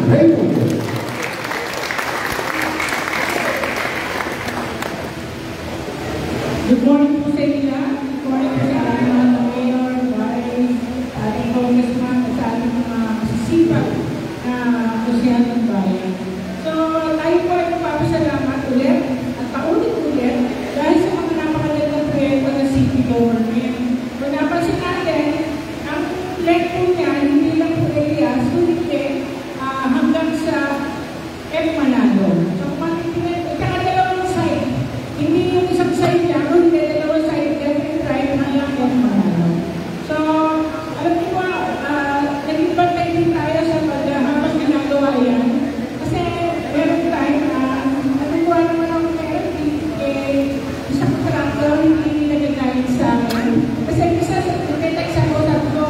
Raymond. Good morning po sa inyo. Good morning po sa mga mayor, vice, ating congressman, at sa ating mga masisipag na kusyan ng bayan. So, tayo po ay magpapasalamat ulit at paulit-ulit dahil sa mga napakagandang proyekto ng city government. Kung napansin natin, ang plan po niya, hindi lang po area, sulit hanggang sa M. Manalo. So, dalawang side. Hindi yung isang side lang, hindi dalawang side, left and right, hanggang M. Manalo. So, alam niyo ba, naging bantay din tayo sa paghahabang ginagawa yan. Kasi meron tayo na natuwa naman ako meron isang traktor hindi nagagalit sa akin. Kasi isa sa text ako sabi ko,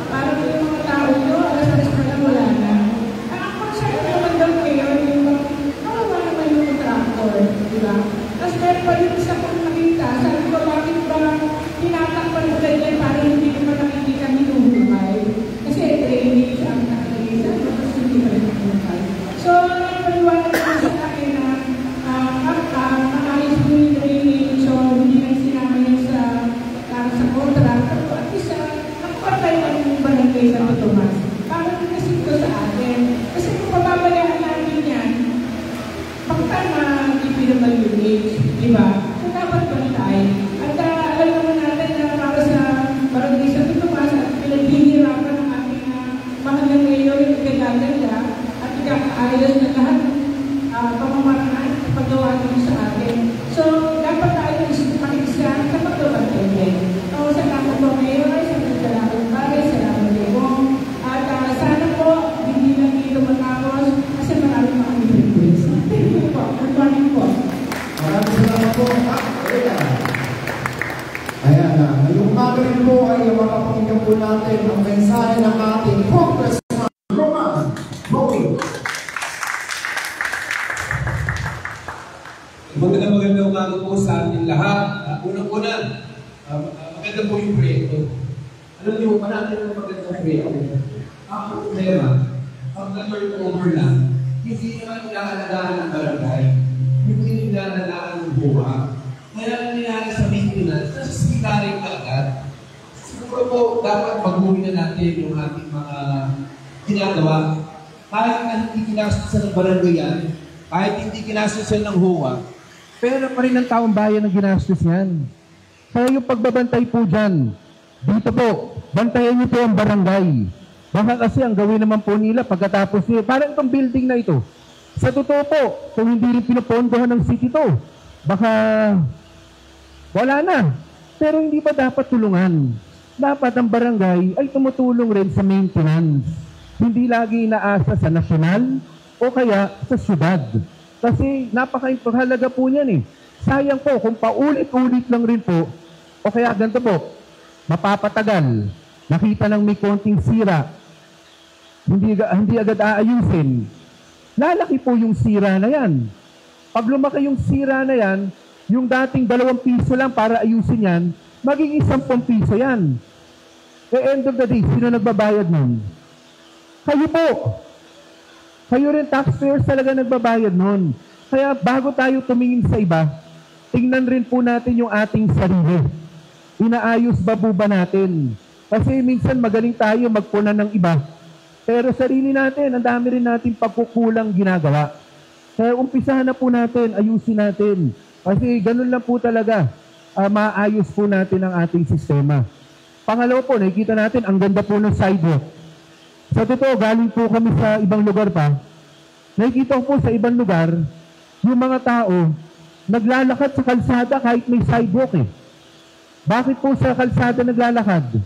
parang yung mga tao nyo, alas-alas na lang wala na. Ang concern naman daw kayo, yung nakuha naman yung traktor, di ba? Tapos meron pa yung isa kong nakita, sabi ko, bakit ba tinatakpan mo ganyan para hindi naman nakikita hinuhumay? Kasi drainage ang nakalagay sa akin, tapos hindi pa rin hinuhumay. So, nagpaliwanag ko sa akin na maayos mo yung drainage, so hindi lang sinama yun sa contractor ko. At isa, nakapatay lang yung barangay sa Tomas. Parang kasi ito sa atin. Kasi kung pababayaan natin yan, pagtama, DPWH, di ba? So, dapat bantay. At alam naman natin na para sa barangay sa Tomas at pinaghihirapan ng ating mahal ngayon yung ikagaganda at ikakaayos na lahat pamamaraan at paggawa nyo sa atin. So, dapat tayo makikisa sa paggawa natin. So, salamat po ngayon, salamat bagay, salamat po. At sana po, hindi lang dito matapos kasi maraming mga different. Thank you po. Good morning po. Maraming salamat po. Ayan na. Ngayong umaga rin po ay makapakinggan po natin ang mensahe ng ating Congressman Roman Bowie. Magandang umaga po sa ating lahat. Unang-una, maganda po yung proyekto. Alam niyo, marami ng magandang proyekto. Ang problema, pag na-turnover lang, hindi naman inaalagaan ng barangay, hindi inaalagaan ng buha. Kaya nangyayari sa maintenance, nasasitarin ka agad. Siguro po, dapat pag-uwi na natin yung ating mga ginagawa. Kahit na hindi kinastusan ng barangay yan, kahit hindi kinastusan ng huwa, pero pa rin ng taong bayan ang ginastos niyan. Kaya yung pagbabantay po dyan, dito po, bantayan niyo po ang barangay. Baka kasi ang gawin naman po nila pagkatapos niyo, parang itong building na ito. Sa totoo po, kung hindi rin pinapondohan ng city to, baka wala na. Pero hindi ba dapat tulungan? Dapat ang barangay ay tumutulong rin sa maintenance. Hindi lagi inaasa sa nasyonal o kaya sa syudad. Kasi napakahalaga po niyan eh. Sayang po kung paulit-ulit lang rin po o kaya ganito po, mapapatagal. Nakita lang may konting sira. Hindi agad aayusin. Lalaki po yung sira na yan. Pag lumaki yung sira na yan, yung dating 2 piso lang para ayusin yan, magiging 10 piso yan. End of the day, sino nagbabayad nun? Kayo po. Kayo rin taxpayers talaga nagbabayad nun. Kaya bago tayo tumingin sa iba, tingnan rin po natin yung ating sarili. Inaayos ba po ba natin? Kasi minsan magaling tayo magpunan ng iba. Pero sarili natin, ang dami rin natin pagkukulang ginagawa. Kaya umpisahan na po natin, ayusin natin. Kasi ganun lang po talaga, maayos po natin ang ating sistema. Pangalawa po, nakikita natin, ang ganda po ng sidewalk. Sa totoo, galing po kami sa ibang lugar pa. Nakikita ko po sa ibang lugar, yung mga tao, naglalakad sa kalsada kahit may sidewalk eh. Bakit po sa kalsada naglalakad?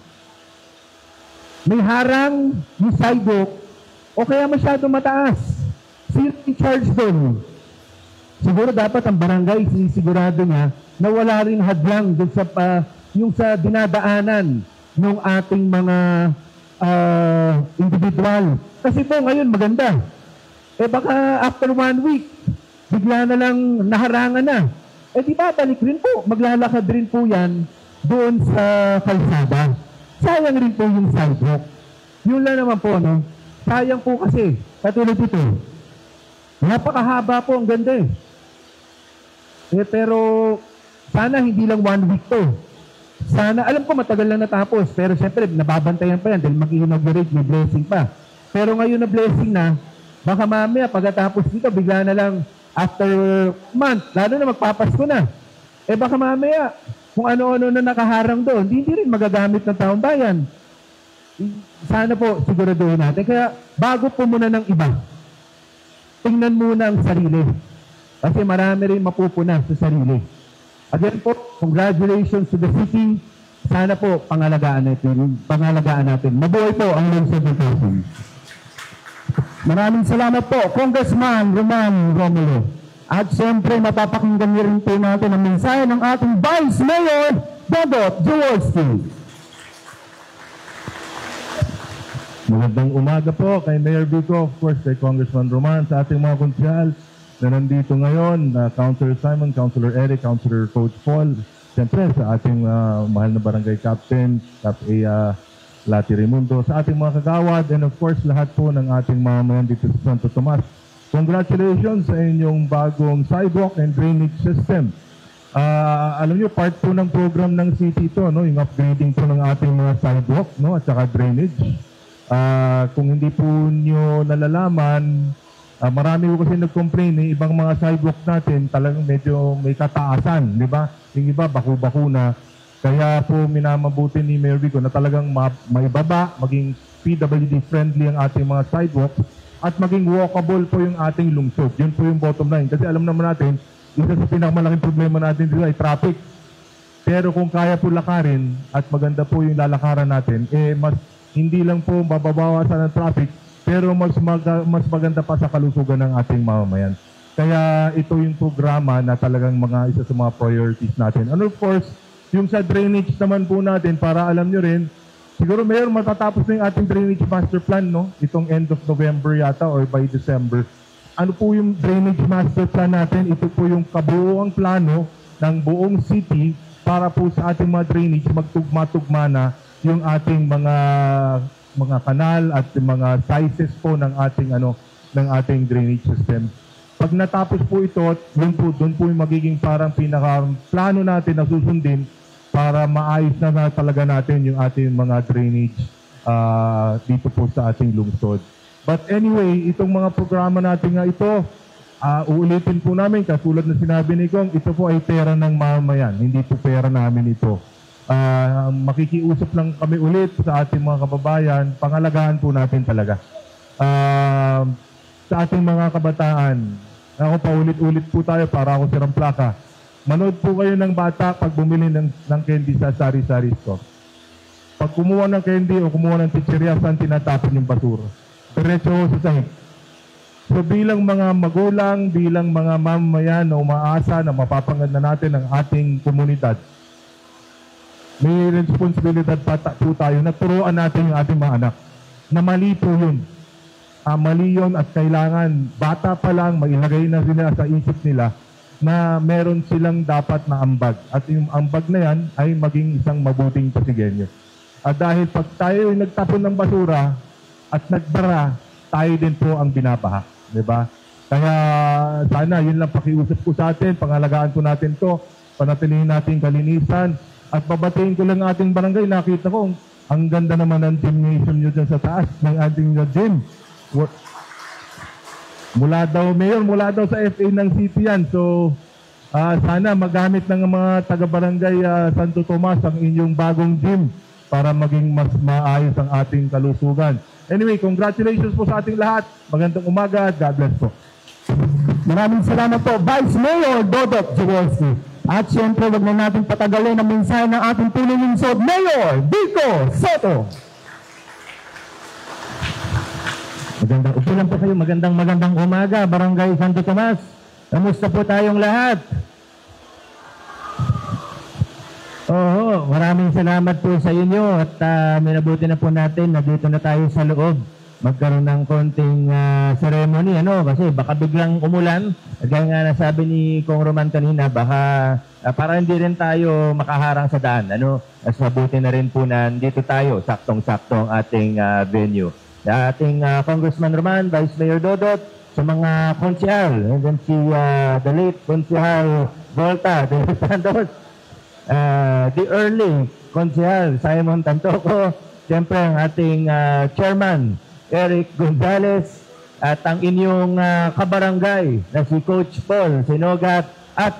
May harang yung sidewalk o kaya masyado mataas. Sino in charge doon? Siguro dapat ang barangay sinisigurado niya na wala rin hadlang doon sa yung sa dinadaanan ng ating mga individual. Kasi po ngayon maganda. Eh baka after 1 week, bigla na lang naharangan na. Eh di ba balik rin po, maglalakad rin po yan doon sa kalsada. Sayang rin po yung sidewalk. Yun lang naman po, no? sayang po kasi, katulad ito, napakahaba po, ang ganda eh. Pero sana hindi lang 1 week to. Sana, alam ko matagal lang natapos, pero siyempre nababantayan pa yan dahil mag-inaugurate, may blessing pa. Pero ngayon na blessing na, baka mamaya pagkatapos dito, bigla na lang after month, lalo na magpapasko na. Baka mamaya, kung ano-ano na nakaharang doon, hindi rin magagamit ng taong bayan. Sana po siguraduhin natin. Kaya bago po muna ng iba, tingnan muna ang sarili. Kasi marami rin mapupuna sa sarili. Again po, congratulations to the city. Sana po pangalagaan natin. Mabuhay po ang lungsod ng Quezon. Maraming salamat po, Congressman Roman Romulo. At siyempre, mapapakinggan niyo rin po natin ang mensahe ng ating Vice Mayor, Dodot Jaworski. Magandang umaga po kay Mayor Vico, of course, kay Congressman Roman, sa ating mga konsyal na nandito ngayon, Councilor Simon, Councilor Eric, Councilor Coach Paul, siyempre sa ating mahal na barangay captain, Cap A. Lati Raimundo, sa ating mga kagawad, and of course, lahat po ng ating mamamayan dito sa Santo Tomas. Congratulations sa inyong bagong sidewalk and drainage system. Alam nyo, part po ng program ng city ito, no? Yung upgrading po ng ating mga sidewalk, no? At saka drainage. Kung hindi po nyo nalalaman, marami po kasi nag-complain, ibang mga sidewalk natin talagang medyo may kataasan, di ba? Yung iba, baku-baku na. Kaya po minamabuti ni Mayor Vico na talagang maibaba, maging PWD friendly ang ating mga sidewalks at maging walkable po yung ating lungsod. Yun po yung bottom line. Kasi alam naman natin, isa sa pinakamalaking problema natin dito ay traffic. Pero kung kaya po lakarin at maganda po yung lalakaran natin, mas hindi lang po mababawasan ang traffic, pero mas maganda pa sa kalusugan ng ating mamamayan. Kaya ito yung programa na talagang isa sa mga priorities natin. And of course, yung sa drainage naman po natin, para alam nyo rin, siguro Mayor, matatapos na yung ating drainage master plan, no? Itong end of November yata or by December. Ano po yung drainage master plan natin? Ito po yung kabuuang plano ng buong city para po sa ating mga drainage, magtugma-tugma na yung ating mga kanal at yung mga sizes po ng ating drainage system. Pag natapos po ito, doon po yung magiging parang pinaka-plano natin na susundin para maayos na talaga natin yung ating mga drainage dito po sa ating lungsod. But anyway, itong mga programa natin nga ito, uulitin po namin, katulad na sinabi ni Kong, ito po ay pera ng mamamayan, hindi po pera namin ito. Makikiusap lang kami ulit sa ating mga kababayan, pangalagaan po natin talaga. Sa ating mga kabataan, ako paulit-ulit po tayo para ako sirang plaka. Manood po kayo ng bata pag bumili ng candy sa sari-sari store. Pag kumuha ng candy o kumuha ng chichirya, saan tinatapon yung basura? Diretso sa sahig. So bilang mga magulang, bilang mga mamamayan na umaasa na mapapanganda natin ang ating komunidad, may responsibilidad po tayo na turuan natin yung ating mga anak na mali po yun. Mali yun at kailangan bata pa lang mailagay na sila sa isip nila na meron silang dapat na ambag. At yung ambag na yan ay maging isang mabuting pasigenyo. At dahil pag tayo ay nagtapon ng basura at nagbara, tayo din po ang binabaha. Diba? Kaya sana yun lang pakiusap ko sa atin, pangalagaan po natin to, panatilihin natin kalinisan, at babatiin ko lang ating barangay. Nakita ko, ang ganda naman ng gymnasium nyo dyan sa taas ng ating gym. Mula daw, Mayor, mula daw sa FA ng city yan. So, sana magamit ng mga taga-barangay Santo Tomas ang inyong bagong gym para maging mas maayos ang ating kalusugan. Anyway, congratulations po sa ating lahat. Magandang umaga at God bless po. Maraming salamat po, Vice Mayor Dodot Jaworski. At siyempre, wag na natin patagalin ang mensahe ng ating punong lungsod, Mayor Vico Soto. Upo lang po kayo. Magandang umaga, Barangay Santo Tomas. Kamusta po tayong lahat? Oo, maraming salamat po sa inyo at minabuti na po natin na dito na tayo sa loob. Magkaroon ng konting ceremony, kasi baka biglang umulan. Gaya nga nasabi ni Kong Roman kanina, baka para hindi rin tayo makaharang sa daan. Mas mabuti na rin po na dito tayo, saktong-sakto ang ating venue. sa ating Congressman Roman, Vice Mayor Dodot, sa mga konsyal, and then si the late konsyal Volta, the early konsyal Simon Tantoco, siyempre ang ating chairman Eric Gonzalez, at ang inyong kabarangay na si Coach Paul Sinogat, at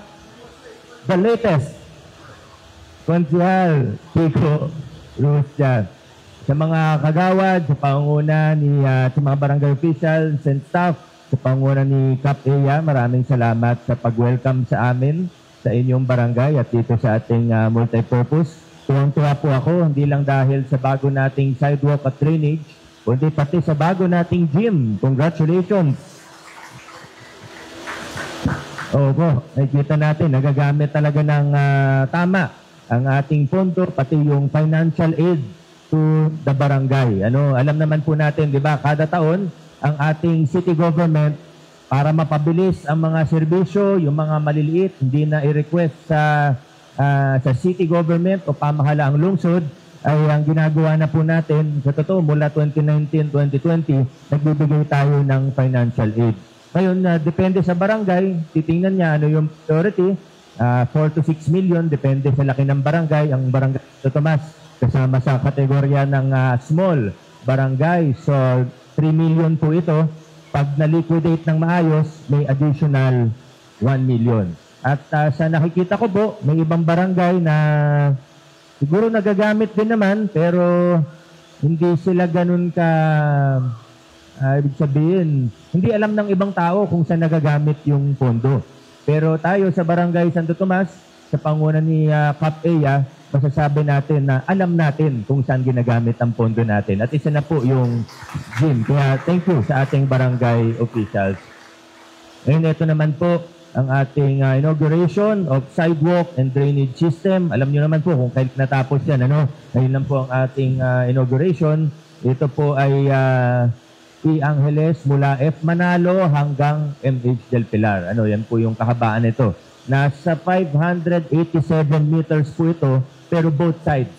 the latest konsyal Pico Rustia. Sa mga kagawad, sa panguna ni sa mga barangay officials and staff, sa panguna ni Cap Eya, maraming salamat sa pag-welcome sa amin sa inyong barangay at dito sa ating multipurpose. Tuwang-tuwa po ako, hindi lang dahil sa bago nating sidewalk at drainage, kundi pati sa bago nating gym. Congratulations! Opo, nakikita natin, nagagamit talaga ng tama ang ating pondo, pati yung financial aid to the barangay. Alam naman po natin, di ba, kada taon, ang ating city government, para mapabilis ang mga serbisyo, yung mga maliliit, hindi na i-request sa city government o pamahalaang lungsod, ay ang ginagawa na po natin, sa totoo, mula 2019-2020, nagbibigay tayo ng financial aid. Ngayon, depende sa barangay, titingnan niya ano yung priority, 4 to 6 million, depende sa laki ng barangay. Ang barangay Santo Tomas, kasama sa kategorya ng small barangay. So, 3 million po ito. Pag na-liquidate ng maayos, may additional 1 million. At sa nakikita ko po, may ibang barangay na siguro nagagamit din naman, pero hindi sila ganun ka, ibig sabihin, hindi alam ng ibang tao kung saan nagagamit yung pondo. Pero tayo sa Barangay Santo Tomas, sa panguna ni Cap Eya, masasabi natin na alam natin kung saan ginagamit ang pondo natin. At isa na po yung gym. Kaya thank you sa ating barangay officials. Ngayon, ito naman po ang ating inauguration of sidewalk and drainage system. Alam niyo naman po kung kailan natapos yan. Ngayon lang po ang ating inauguration. Ito po ay E. Angeles mula F. Manalo hanggang MH Del Pilar. Yan po yung kahabaan nito. Nasa 587 meters po ito, pero both sides.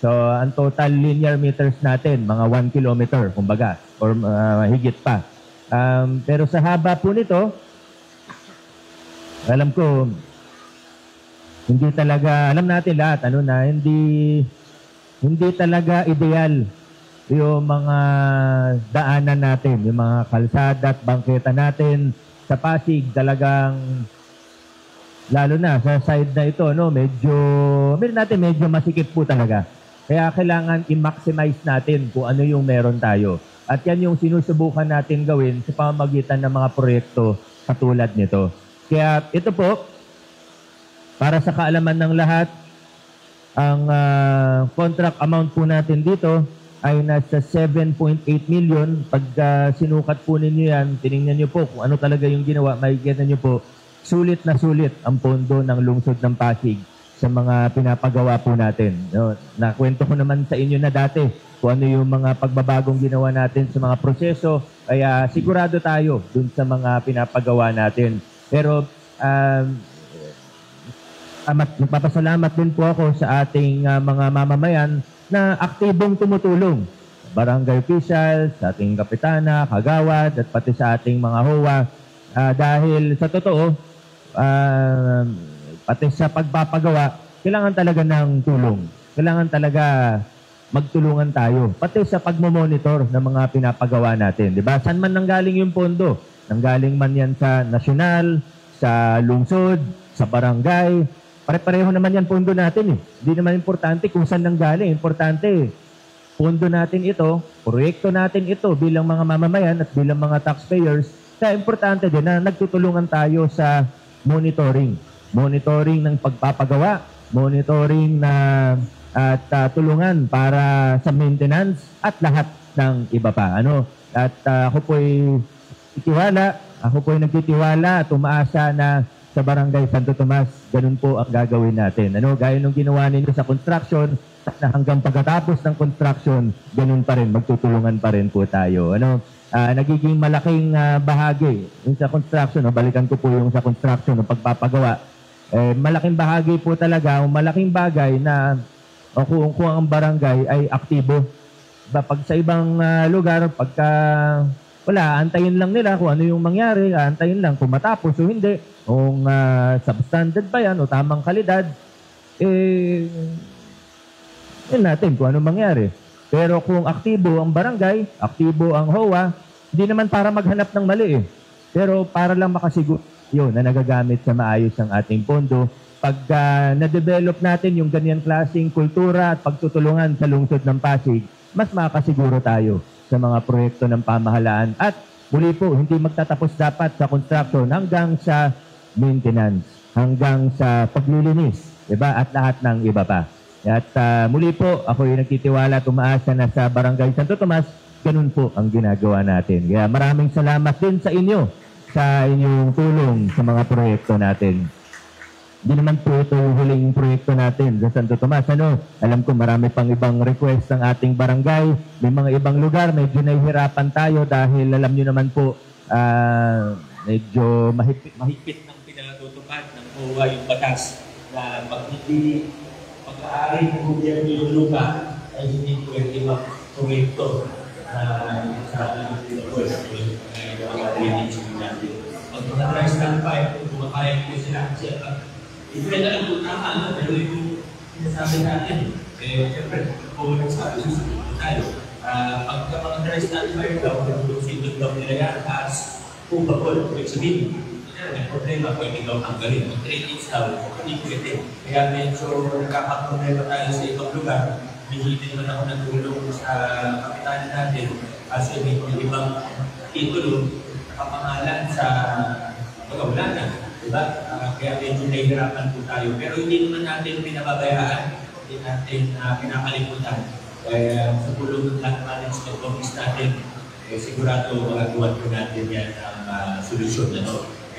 So, ang total linear meters natin, mga 1 kilometer, kumbaga, or higit pa. Pero sa haba po nito, alam ko, hindi talaga, alam natin lahat, hindi talaga ideal yung mga daanan natin, yung mga kalsada at bangketa natin sa Pasig, talagang lalo na sa side na ito, medyo masikip po talaga. Kaya kailangan i-maximize natin kung ano yung meron tayo. At yan yung sinusubukan natin gawin sa pamamagitan ng mga proyekto katulad nito. Kaya ito po, para sa kaalaman ng lahat, ang contract amount po natin dito ay nasa 7.8 million. Pag sinukat po ninyo yan, tinignan nyo po kung ano talaga yung ginawa, makikita nyo po, sulit na sulit ang pondo ng lungsod ng Pasig sa mga pinapagawa po natin. Nakwento ko naman sa inyo na dati kung ano yung mga pagbabagong ginawa natin sa mga proseso, kaya sigurado tayo dun sa mga pinapagawa natin. Pero magpapasalamat din po ako sa ating mga mamamayan na aktibong tumutulong. Barangay officials, sa ating kapitana, kagawad, at pati sa ating mga HOA. Dahil sa totoo, pati sa pagpapagawa, kailangan talaga ng tulong. Kailangan talaga magtulungan tayo. Pati sa pagmamonitor ng mga pinapagawa natin. Diba? Saan man nanggaling yung pondo? Nanggaling man yan sa nasyonal, sa lungsod, sa barangay. Pare-pareho naman yan pondo natin. Hindi naman importante kung saan nanggaling. Importante, pondo natin ito, proyekto natin ito bilang mga mamamayan at bilang mga taxpayers. Kaya importante din na nagtutulungan tayo sa monitoring. Monitoring ng pagpapagawa, monitoring na at tulungan para sa maintenance at lahat ng iba pa. At ako po'y nagtitiwala at umaasa na sa Barangay Santo Tomas, ganun po ang gagawin natin. Gaya nung ginawa ninyo sa construction, na hanggang pagkatapos ng construction, ganun pa rin, magtutulungan pa rin po tayo. Nagiging malaking bahagi yung sa construction, balikan ko po yung sa construction, ng pagpapagawa. Malaking bahagi po talaga, malaking bagay na kung ang barangay ay aktibo. Pag sa ibang lugar, pagka wala, antayin lang nila kung ano yung mangyari, antayin lang kung matapos o hindi, kung substandard ba yan o tamang kalidad, yun natin kung ano mangyari. Pero kung aktibo ang barangay, aktibo ang HOA, hindi naman para maghanap ng mali pero para lang makasiguro yun na nagagamit sa maayos ang ating pondo. Pag na-develop natin yung ganyan klaseng kultura at pagtutulungan sa lungsod ng Pasig, mas makakasiguro tayo sa mga proyekto ng pamahalaan. At muli po, hindi magtatapos dapat sa construction hanggang sa maintenance, hanggang sa paglilinis, diba? At lahat ng iba pa. At muli po, ako yung nagtitiwala at umaasa na sa Barangay Santo Tomas, ganun po ang ginagawa natin. Kaya maraming salamat din sa inyo, sa inyong tulong sa mga proyekto natin. Hindi naman po ito yung huling proyekto natin sa Santo Tomas. Alam ko marami pang ibang request ng ating barangay. May mga ibang lugar, medyo nahihirapan tayo dahil alam nyo naman po, medyo mahigpit ng pinatutupad ng OWA yung batas na pag hindi pag-aari ng gobyerno yung lupa ay hindi pwede mag-proyekto sa ating request ng mga drainage natin. Pag mga standby, kung kumakain po sila kasi hindi na lang po tama, pero yung sinasabi natin, siyempre, kung nagsabi susunod tayo, pagka mga dry standby daw, kung sindot daw nila yan, as upapol, ibig sabihin, may problema, pwede daw tanggalin. Ang drainage daw, hindi pwede. Kaya medyo nakakaproblema tayo sa ibang lugar. Bihilin naman ako ng tulong sa kapitan natin kasi may ibang titulo nakapangalan sa pagkawala diba? Kaya medyo nahihirapan po tayo. Pero hindi naman natin pinababayaan, hindi natin pinakalimutan. Kaya sa tulong ng land management office natin, sigurado magagawa po natin yan ang solusyon.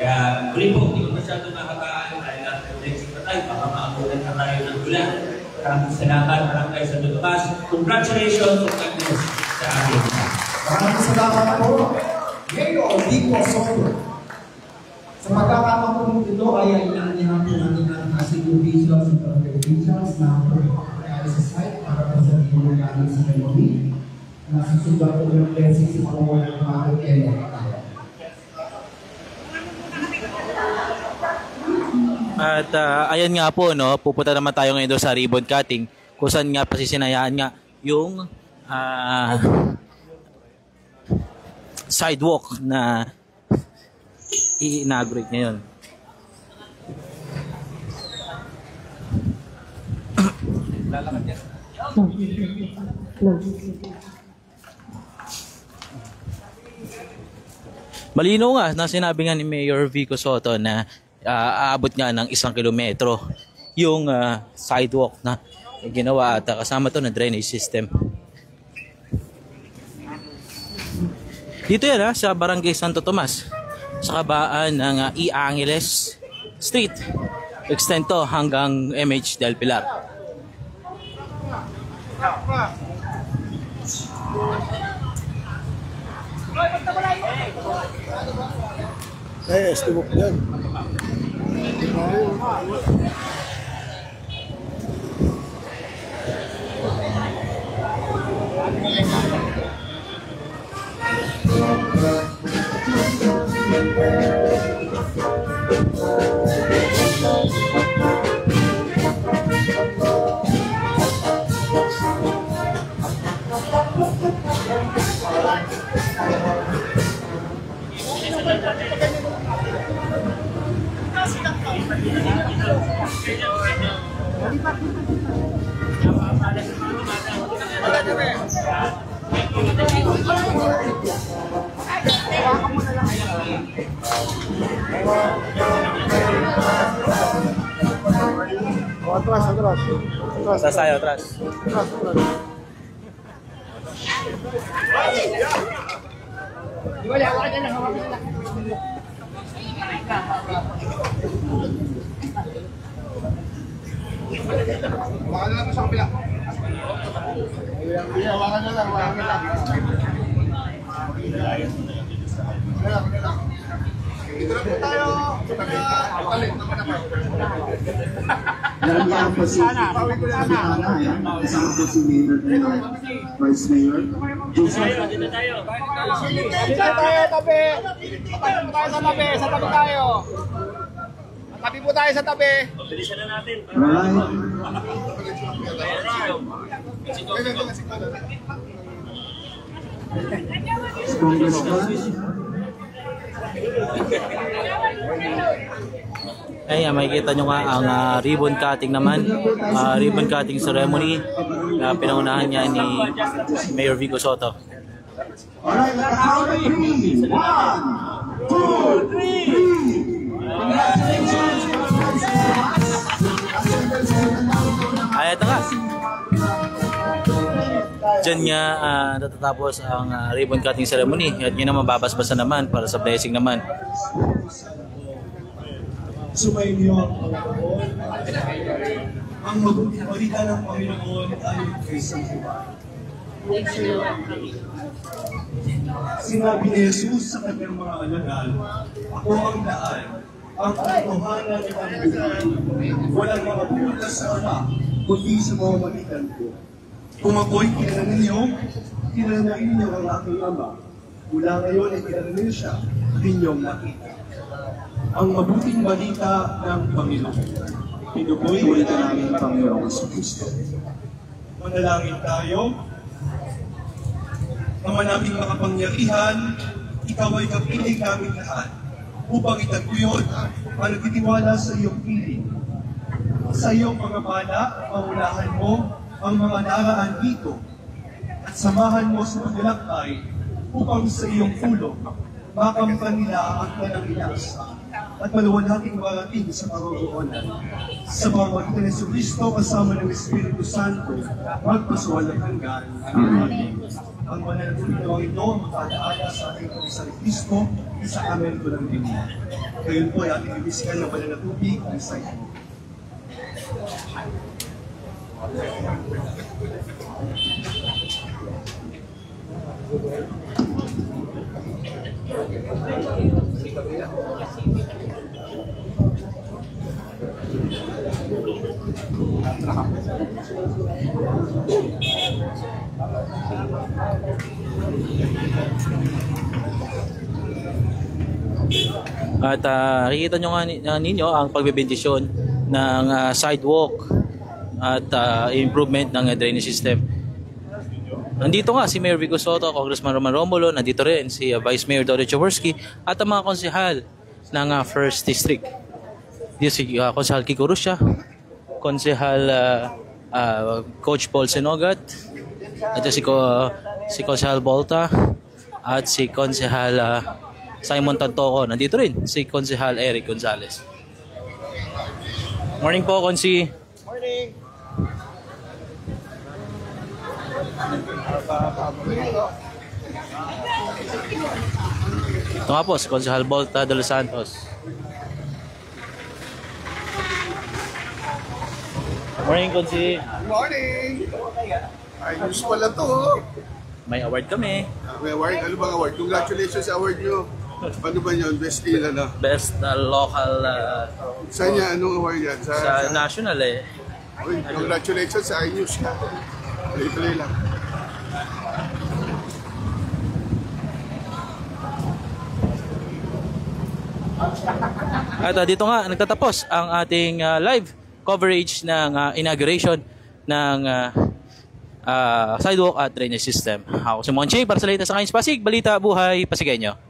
Kaya muli po, hindi ko masyado makakaalam dahil next pa tayo, baka maabulan na tayo ng ulan. Maraming salamat, Barangay Santo Tomas. Congratulations at God bless sa akin. Maraming salamat po. Mayor Vico Soto. Sa pagkakamakulong ito ay inaanihan po natin ang Pasig officials at barangay officials na pagkakayari sa site para po sa tulong natin sa memory. Nasusundan po yung blessings sa mga mga area. At ayan nga po, pupunta naman tayo ngayon doon sa ribbon cutting kung saan nga pasisinayaan nga yung sidewalk na i-inaugurate ngayon. Malino nga na sinabi nga ni Mayor Vico Soto na aabot nga ng 1 kilometro yung sidewalk na ginawa at kasama to na drainage system. Dito yan sa Barangay Santo Tomas, sa kabaan ng E. Angeles Street. Extend to hanggang MH Del Pilar. Estimo yan. Atrás tayo, atrás. Hawakan na lang po sa kapila. Hawakan na lang, hawakan na lang. Dito na po tayo. Balik naman naman. Nandiyan po si Ana, kasama po si Mayor Vice Mayor. Tayo, tabi. Tayo sa tabi. Sa tabi tayo. Tabi po tayo sa tabi. Ayan, makikita nyo nga ang ribbon cutting naman. Ribbon cutting ceremony na pinangunahan niya ni Mayor Vico Sotto. Alright, at the count of 3. 1, 2, 3. Congratulations! Ay, ito nga. Diyan nga natatapos ang ribbon cutting ceremony. At yun naman babasbasa naman para sa blessing naman. Sumainyo ang Panginoon. Ang mabuting balita ng Panginoon ay kay Santiago. Sinabi ni Jesus sa kanyang mga alagad, ako ang daan, ang katotohanan at ang buhay. Walang makapunta sa Ama, kundi sa mga magitan ko. Kung ako'y kilala ninyo, kilala ninyo ang aking Ama. Mula ngayon ay kilala ninyo siya, ninyong nakita. Ang mabuting balita ng Panginoon. Pinugoy balita namin ng Panginoon sa Kristo. Manalangin tayo. Ama naming makapangyarihan, ikaw ay kapiling namin lahat upang itaguyod ang nagtitiwala sa iyong piling. Sa iyong pagpapala, paunahan mo ang mga naraan dito at samahan mo sa paglalakbay upang sa iyong tulong makamtan nila ang kanang ilas at maluwalhating marating sa paroroonan. Sa pamamagitan ni Kristo kasama ng Espiritu Santo, magpasuwalang hanggan. Amen. Ang banal na tulong ito magpadaala sa ating Panginoon Kristo sa amen ko ng Diyos. Ngayon po ay ating ibiskan ng banal na tubig ang sa iyo. At nakikita nyo nga ninyo ang pagbebendisyon ng sidewalk at improvement ng drainage system. Nandito nga si Mayor Vico Sotto, Congressman Roman Romulo, nandito rin si Vice Mayor Doro Jaworski at ang mga konsehal ng 1st District. Dito si Konsehal Kiko Rusya, Konsehal Coach Paul Senogat, ito si Konsehal Bolta at si Konsehal Simon Tantoco. Nandito rin si Konsehal Eric Gonzalez. Morning po, Konsi. Morning. Ito nga po si Konsehal Bolta de los Santos. Morning, Konsi. Morning. Ayos pala to. May award kami. May award? Ano bang award? Congratulations sa award nyo. Ano ba yun? Best deal na? Best local Saan niya? Anong award yan? sa national eh. Uy, congratulations sa iNews. Tuloy lang. At dito nga nagtatapos ang ating live coverage ng inauguration ng sidewalk at drainage system. Ako si Monche para sa latest sa Kayens Pasig, Balita Buhay Pasigueño.